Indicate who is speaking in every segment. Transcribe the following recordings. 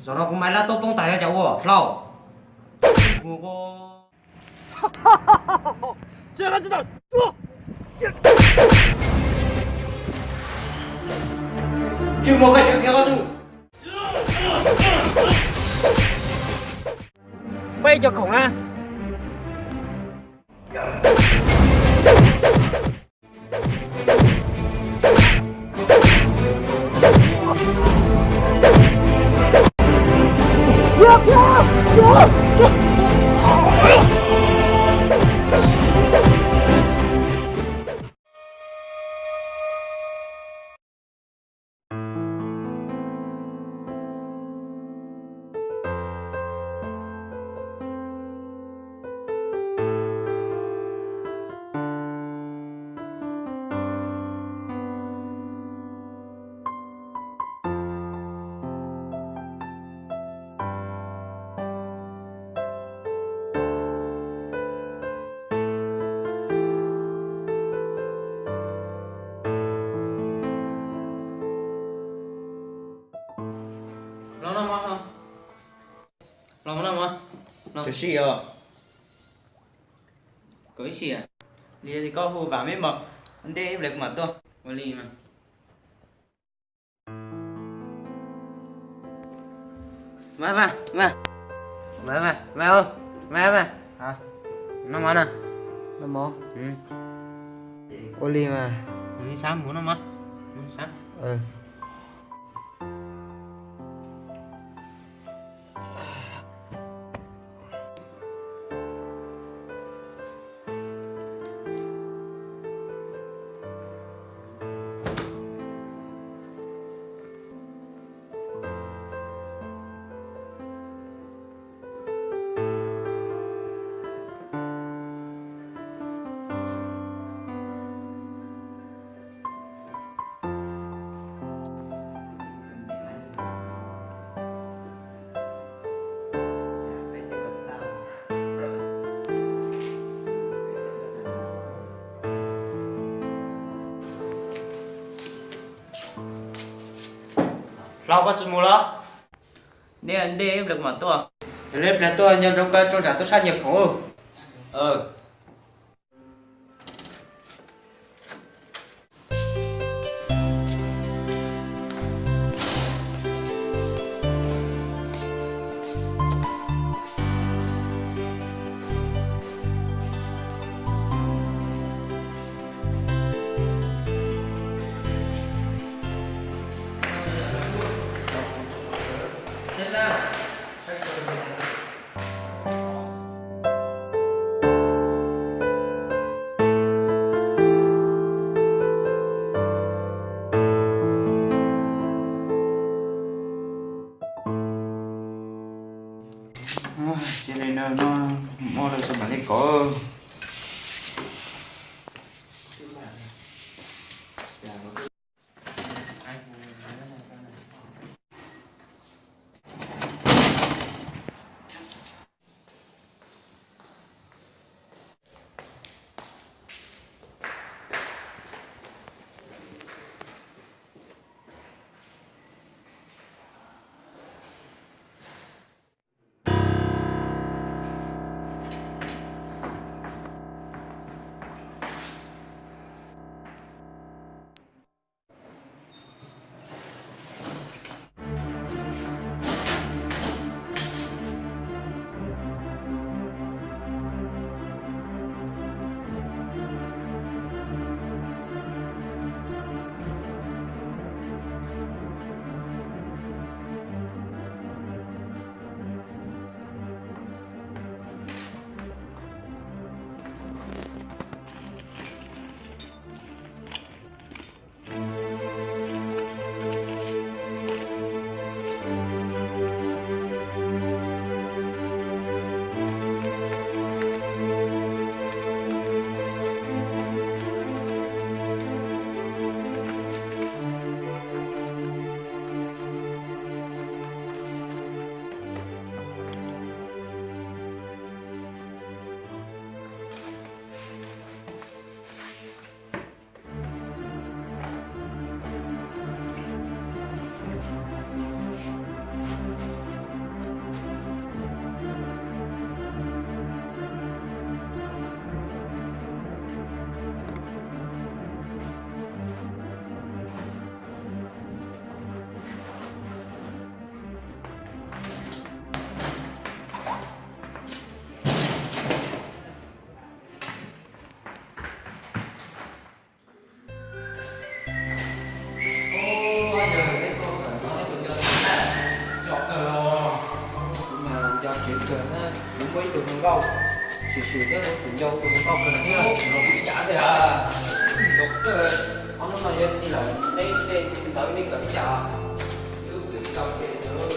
Speaker 1: Giờ nó cũng mày là tôi bông tay cho cháu à, lâu. Cô cô.
Speaker 2: 这个知道，坐。
Speaker 1: Chứ một cái chuyện kia có từ.
Speaker 2: Bay cho khổng a.
Speaker 1: Lâu lắm không? Lâu lắm không?
Speaker 3: Chứ gì à?
Speaker 1: Có ý gì à?
Speaker 3: Lìa thì có hù vào mấy mà anh đi em lực mà tôi.
Speaker 1: Có ly mà. Mà. Mày ơi. Mày.
Speaker 3: Hả?
Speaker 1: Nó mà nè.
Speaker 3: Nó mò.
Speaker 1: Ừ.
Speaker 3: Ô ly mà.
Speaker 1: Đi sáng muốn nó mà. Sáng.
Speaker 3: Ừ.
Speaker 1: Lâu có chút mua đó.
Speaker 3: Đi anh đi em lực mà tôi.
Speaker 1: Thế lên là tôi nhân trong cái cho trả tôi sát nhập khẩu.
Speaker 3: Ừ.
Speaker 1: Thế ra.
Speaker 3: Cho nên nó mò được sao mà lấy có.
Speaker 1: xỉu thế thôi cùng nhau tôi không cần kia nó bị trả thế à chụp cái ông nó nói đi là đây tới đi cần trả chứ cái sao thế nữa.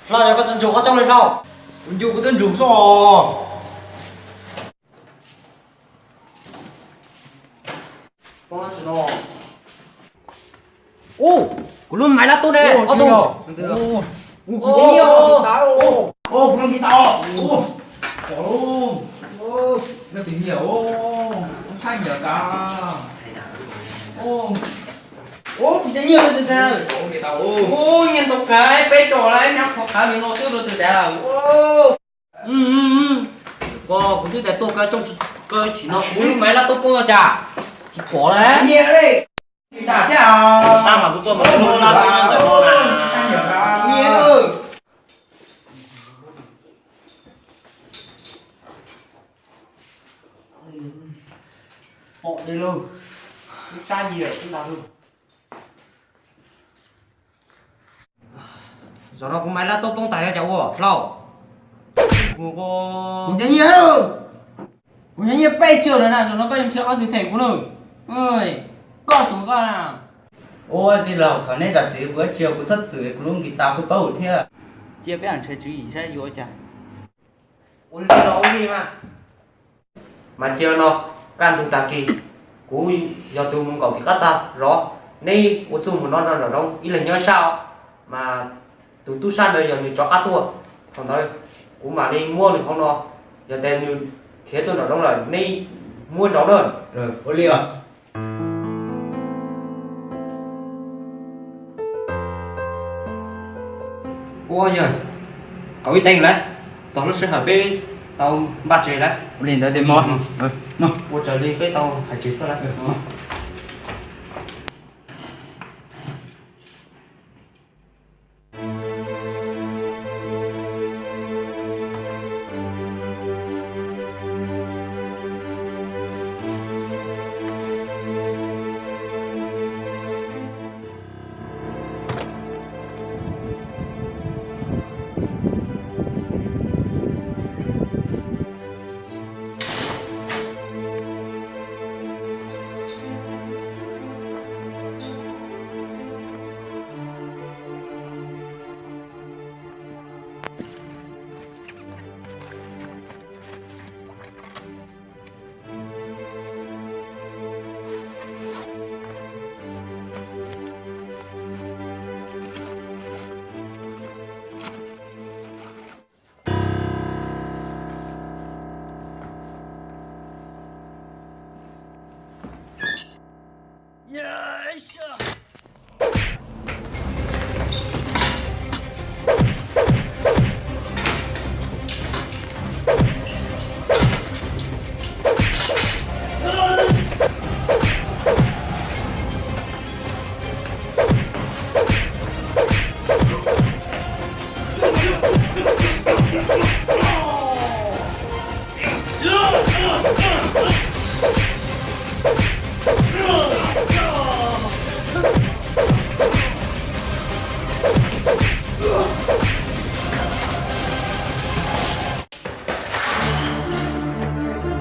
Speaker 1: Lo cho con chân chủ có trong này đâu?
Speaker 3: Con chú có tên chủ sao?
Speaker 1: Con ăn nó. Ô, của luôn máy là tốt đấy. Ô tô.
Speaker 3: Ô, con tao. Ô, nó tính nhiều nó sai nhiều cả. Ô, thì nhiều rồi từ từ.
Speaker 1: Ô, nhìn một cái, bé trò lại nhóc học cả mình nó tiêu rồi từ từ. Ô. Có cái thứ này tôi cái trong cái chỉ nó muốn máy là tốt không chả. Có đấy.
Speaker 3: Nhiều đấy. Thì tả thế à?
Speaker 1: Sao mà cứ cho mà nó là tự nhiên rồi mà.
Speaker 3: Sai nhiều cả. Nhiều.
Speaker 1: Họ đi luôn. Sai nhiều không làm luôn. Giờ nó cũng máy là tốt không tài cháu à? Lâu.
Speaker 3: Cũng nhớ nhiều. Cũng nhớ nhiều bây giờ rồi nào rồi nó có em theo con từ thể của nó. Ơi, có tủ con nào.
Speaker 4: Ôi thì là thằng này giả chỉ của chiều của thất sự của luôn guitar của bao thế
Speaker 3: Chia với anh chơi chú ý sẽ vô chả.
Speaker 1: Ôn đi nó ôn đi mà chiều nó can thủ tà kỳ cú giờ tụi mình cầu thì cắt ra rõ nay ô tụi mình nó là đâu ý là nhớ sao mà tụi tu san bây giờ mình cho cắt tua còn thôi cú mà đi mua thì không nó giờ tên như thế tôi nói đâu là nay mua nó đơn
Speaker 3: Rồi, ô liều.
Speaker 1: ôi giờ cậu đi tên đấy tao nó sẽ hợp với tao bắt chơi đấy
Speaker 3: Lên tới tìm mò. Nó.
Speaker 1: mua trở đi với tao phải chơi sao đấy.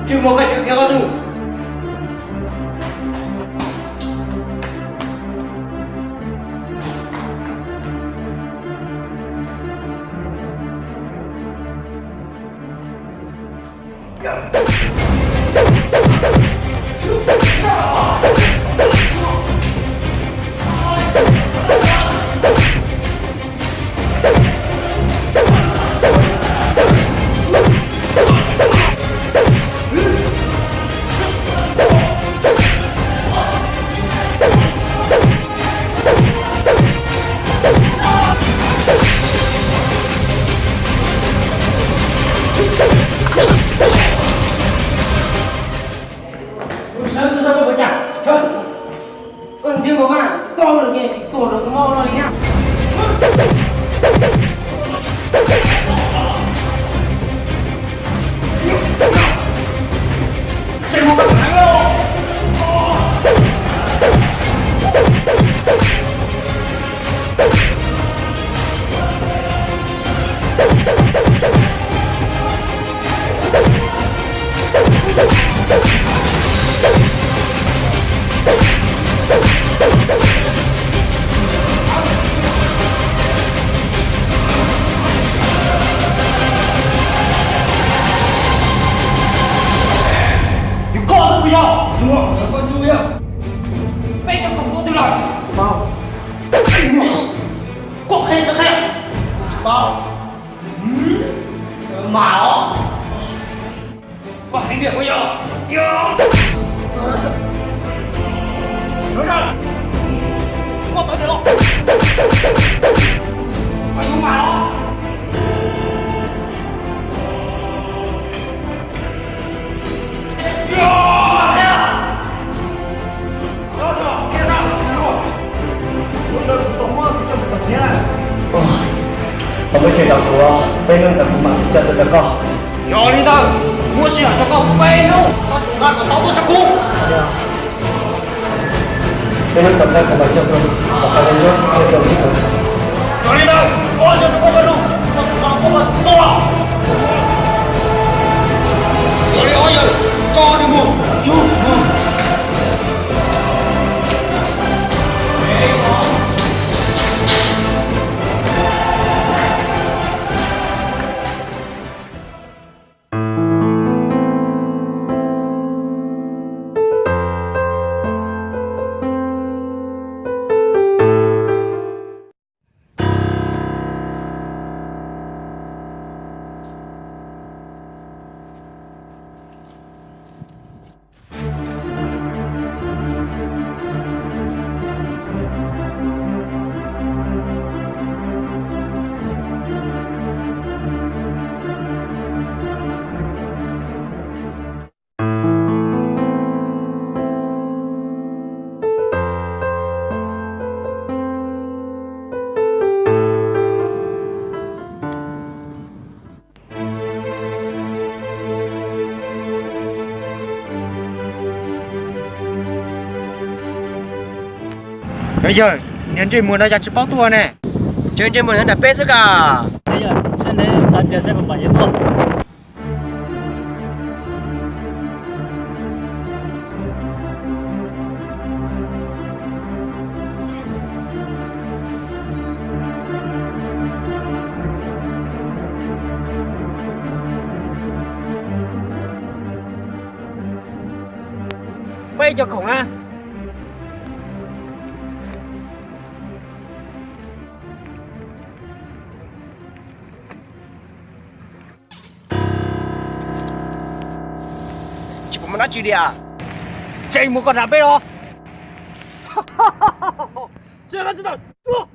Speaker 1: Chứ một cái chuyện theo con đủ
Speaker 3: nghe thì tổ được mau rồi nhá.
Speaker 2: Chạy một cái thằng đâu.你告诉不要，
Speaker 5: 我关注要
Speaker 2: 背着恐怖对了，
Speaker 5: 包
Speaker 2: 过黑吃黑，
Speaker 5: 包，
Speaker 2: 马过黑点不要，要，手上，过到你了，还有马了。
Speaker 5: 我们学到过，被人的不满，叫做这个。
Speaker 2: 要领导，我是要这个背后，那个刀都吃苦。
Speaker 5: 被人等待不满叫做，我把人家叫做这个。
Speaker 2: 要领导，我就是这个路，我们多了。要领导，抓你们，有。
Speaker 1: Bây giờ, nhân chơi muốn nó ra chỉ bao tua nè.
Speaker 5: Chơi chơi muốn nó đẹp hết cả.
Speaker 2: Bây giờ, xin để làm giờ sẽ một bài giấc mơ.
Speaker 3: Bây cho khổng á.
Speaker 5: Chỉ muốn nói chuyện đi à?
Speaker 2: Chạy một con rạp bê đó. Chưa có知道，做。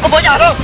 Speaker 5: Không có nhà đâu.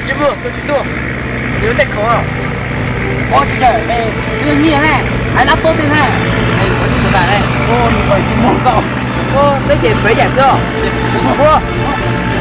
Speaker 3: 师傅，有几度？你们带口啊？
Speaker 2: 我这哎，这个你呢，还拿多的呢，哎，我就不干嘞。
Speaker 3: 哦，你快去摸上。哦，那点肥点色。我。